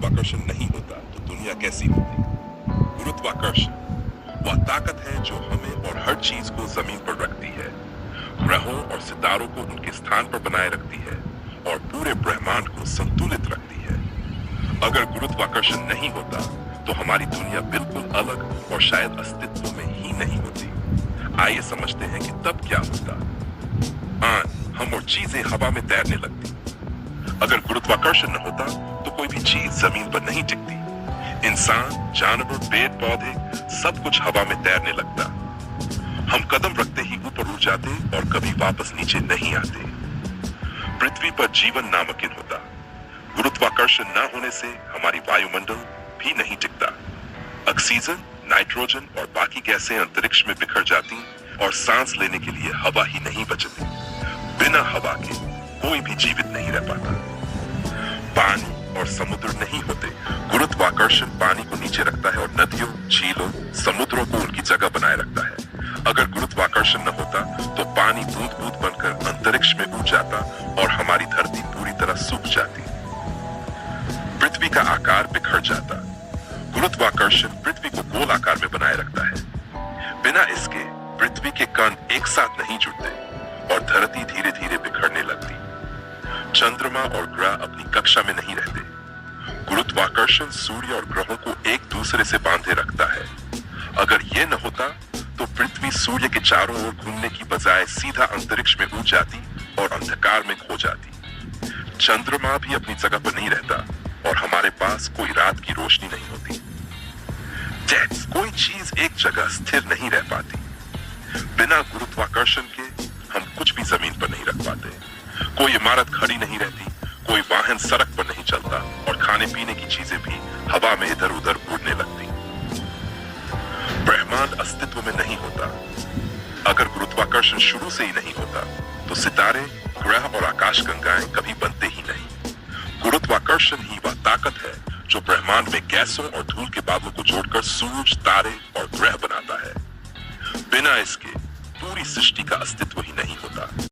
गुरुत्वाकर्षण नहीं होता तो दुनिया कैसी होती। गुरुत्वाकर्षण वह ताकत है जो हमें और हर चीज को जमीन पर रखती है, ग्रहों और सितारों को उनके स्थान पर बनाए रखती है और पूरे ब्रह्मांड को संतुलित रखती है। अगर गुरुत्वाकर्षण नहीं होता तो हमारी दुनिया बिल्कुल अलग और शायद अस्तित्व में ही नहीं होती। आइए समझते हैं कि तब क्या होता। हम और चीजें हवा में तैरने लगती। अगर गुरुत्वाकर्षण न होता तो कोई भी चीज जमीन पर नहीं टिकती। इंसान, जानवर, पेड़ पौधे सब कुछ हवा में तैरने लगता। हम कदम रखते ही ऊपर उड़ जाते और कभी वापस नीचे नहीं आते। पृथ्वी पर जीवन नामुमकिन होता। गुरुत्वाकर्षण न होने से हमारी वायुमंडल भी नहीं टिकता। ऑक्सीजन, नाइट्रोजन और बाकी गैसें अंतरिक्ष में बिखर जाती और सांस लेने के लिए हवा ही नहीं बचती। बिना हवा के कोई भी जीवित नहीं रह पाता। पानी और समुद्र नहीं होते। गुरुत्वाकर्षण पानी को नीचे रखता है और नदियों, झीलों, समुद्रों को उनकी जगह बनाए रखता है। अगर गुरुत्वाकर्षण न होता तो पानी बूंद बूंद बनकर अंतरिक्ष में उड़ जाता और हमारी धरती पूरी तरह सूख जाती। पृथ्वी का आकार बिखर जाता। गुरुत्वाकर्षण पृथ्वी को गोल आकार में बनाए रखता है। बिना इसके पृथ्वी के कण एक साथ नहीं जुड़ते और धरती धीरे धीरे बिखरने लगती। चंद्रमा और ग्रह अपनी कक्षा में नहीं रहते। गुरुत्वाकर्षण सूर्य और ग्रहों को एक दूसरे से बांधे रखता है। अगर यह न होता तो पृथ्वी सूर्य के चारों ओर घूमने की बजाय सीधा अंतरिक्ष में उड़ जाती और अंधकार में खो जाती। चंद्रमा भी अपनी जगह पर नहीं रहता और हमारे पास कोई रात की रोशनी नहीं होती। कोई चीज एक जगह स्थिर नहीं रह पाती। बिना गुरुत्वाकर्षण के हम कुछ भी जमीन पर नहीं रख पाते। कोई इमारत खड़ी नहीं रहती, कोई वाहन सड़क पर नहीं चलता और खाने पीने की चीजें भी हवा में इधर उधर उड़ने लगती। ब्रह्मांड अस्तित्व में नहीं होता। अगर गुरुत्वाकर्षण शुरू से ही नहीं होता तो सितारे, ग्रह और आकाशगंगाएं कभी बनते ही नहीं। गुरुत्वाकर्षण ही वह ताकत है जो ब्रह्मांड में गैसों और धूल के बादलों को जोड़कर सूरज, तारे और ग्रह बनाता है। बिना इसके पूरी सृष्टि का अस्तित्व ही नहीं होता।